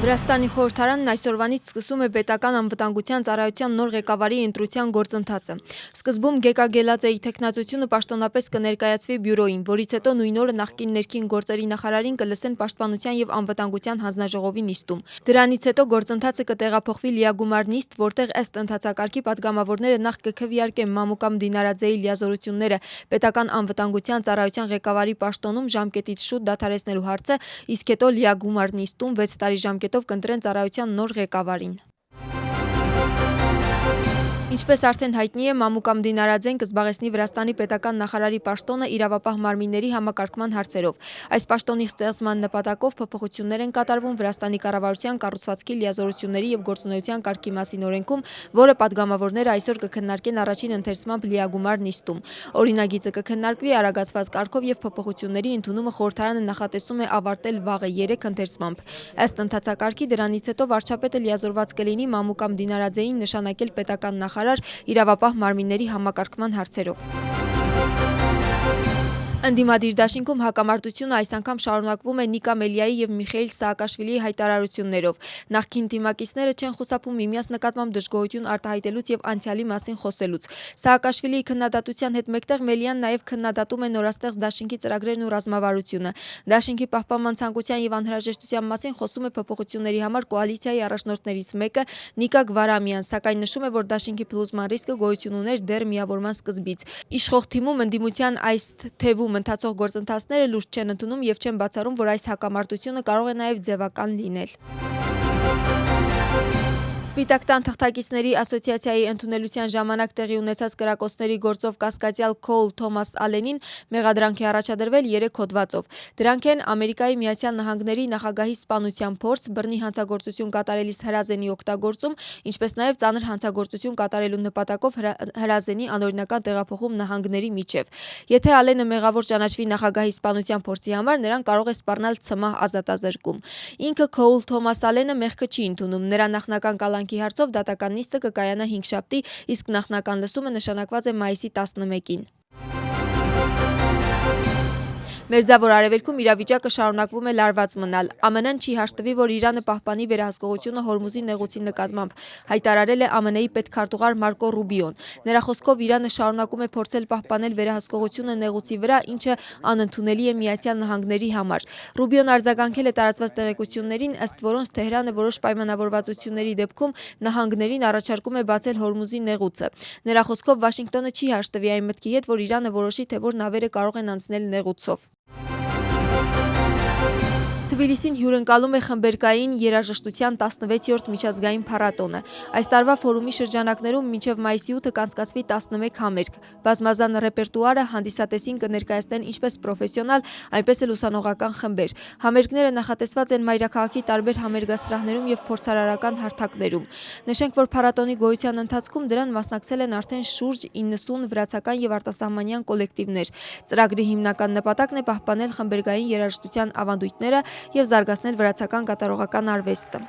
Վրաստանի խորհրդարանն այսօրվանից սկսում է պետական անվտանգության ծառայության նոր ղեկավարի ընտրության գործընթացը։ Սկզբում Գեկա Գելաձեի թեկնածությունը պաշտոնապես կներկայացվի բյուրոյին, որից հետո նույն օրը նախկին ներքին գործերի նախարարին կլսեն Պաշտպանության և անվտանգության հանձնաժողովի նիստում։ Դրանից հետո գործընթացը կտեղափոխվի լիագումար նիստ, որտեղ ըստ ընթացակարգի պատգամավորները նախ կքվեարկեն Մամուկամ Դինարաձեի լիազորությունները պետական անվտանգության ծառայության ղեկավարի պաշտոնում ժամկետից շուտ դադարեցնելու հարցը, իսկ հետո լիագումար նիստում 6 տարի ժամկետով կընտրեն ծառայության նոր ղեկավարին։ Ինչպես արդեն հայտնի է, Մամուկամ Դինարաձեն կզբաղեցնի Վրաստանի պետական նախարարի պաշտոնը իրավապահ մարմինների համակարգման հարցերով։ Այս պաշտոնի ստեղծման նպատակով փոփոխություններ են կատարվում Վրաստանի կառավարության կառուցվածքի լիազորությունների և գործունեության կարգի մասին օրենքում, որը պատգամավորները այսօր կքննարկեն առաջին ընթերցմամբ լիագումար նիստում։ Օրինագիծը կքննարկվի արագացված կարգով և փոփոխությունների ընդունումը խորհրդարանը նախատեսում է ավարտել վաղը 3 ընթերցմամբ։ Ըստ ընթացակարգի դրանից հետո վարչապետը լիազորված կլինի Մամուկամ Դինարաձեին նշանակել պետական նախարար իրավապահ մարմինների համակարգման հարցերով։ Ընդդիմադիր դաշինքում հակամարտությունը այս անգամ շարունակվում է Նիկա Մելիայի և Միխեիլ Սաակաշվիլիի հայտարարություններով։ Նախկին թիմակիցները չեն խուսափում միմյանց նկատմամբ դժգոհություն արտահայտելուց և անցյալի մասին խոսելուց։ Սաակաշվիլիի քննադատության հետ մեկտեղ Մելիան նաև քննադատում է նորաստեղծ դաշինքի ծրագրերն ու ռազմավարությունը։ Դաշինքի պահպանման ցանկության և անհրաժեշտության մասին խոսում է փոփոխությունների համար կոալիցիայի առաջնորդներից մեկը Նիկա Գվարամյան, սակայն նշում է, որ դաշինքի փլուզման ռիսկը գոյություն ուներ դեռ միավորման սկզբից։ Իշխող թիմում ընդդիմության այս թևում ընթացող գործընթացները լուրջ չեն ընդունում և չեն բացառում, որ այս հակամարտությունը կարող է նաև ձևական լինել։ Սպիտակ տան թղթակիցների ասոցիացիայի ընդունելության ժամանակ տեղի ունեցած կրակոցների գործով կասկածյալ Քոուլ Թոմաս Ալենին մեղադրանք է առաջադրվել 3 հոդվածով։ Դրանք են Ամերիկայի Միացյալ Նահանգների նախագահի սպանության փորձ, բռնի հանցագործություն կատարելիս հրազենի օգտագործում, ինչպես նաև ծանր հանցագործություն կատարելու նպատակով հրազենի անօրինական տեղափոխում նահանգների միջև։ Եթե Ալենը մեղավոր ճանաչվի նախագահի սպանության փորձի համար, նրան կարող է սպառնալ ցմահ ազատազրկում։ Ինքը Քոուլ Թոմաս Ալենը մեղքը չի ընդունում։ Նրա նախնական կալանքի հարցով դատական նիստը կկայանա հինգշաբթի, իսկ նախնական լսումը նշանակված է մայիսի 11-ին։ Մերձավոր Արևելքում իրավիճակը շարունակվում է լարված մնալ։ ԱՄՆ-ն չի հաշտվի, որ Իրանը պահպանի վերահսկողությունը Հորմուզի նեղուցի նկատմամբ, հայտարարել է ԱՄՆ-ի պետքարտուղար Մարկո Ռուբիոն։ Նրա խոսքով Իրանը շարունակում է փորձել պահպանել վերահսկողությունը նեղուցի վրա, ինչը անընդունելի է Միացյալ Նահանգների համար։ Ռուբիոն արձագանքել է տարածված տեղեկություններին, ըստ որոնց Թեհրանը որոշ պայմանավորվածությունների դեպքում նահանգներին առաջարկում է բացել Հորմուզի նեղուցը։ Նրա խոսքով Վաշինգտոնը չի հաշտվի այն մտքի հետ, որ Իրանը որոշի, թե որ նավերը կարող են անցնել նեղուցով։ Թբիլիսին հյուրընկալում է խմբերգային երաժշտության 16-րդ միջազգային փառատոնը։ Այս տարվա ֆորումի շրջանակներում մինչև մայիսի 8-ը կանցկացվի 11 համերգ։ Բազմազան ռեպերտուարը հանդիսատեսին կներկայացնեն ինչպես պրոֆեսիոնալ, այնպես էլ ուսանողական խմբեր։ Համերգները նախատեսված են մայրաքաղաքի տարբեր համերգասրահներում և փորձարարական հարթակներում։ Նշենք, որ փառատոնի գոյության ընթացքում դրան մասնակցել են արդեն շուրջ 90 վրացական և արտասահմանյան կոլեկտիվներ։ Ծրագրի հիմնական նպատակն է պահպանել խմբերգային երաժշտության ավանդույթները և զարգացնել վրացական կատարողական արվեստը։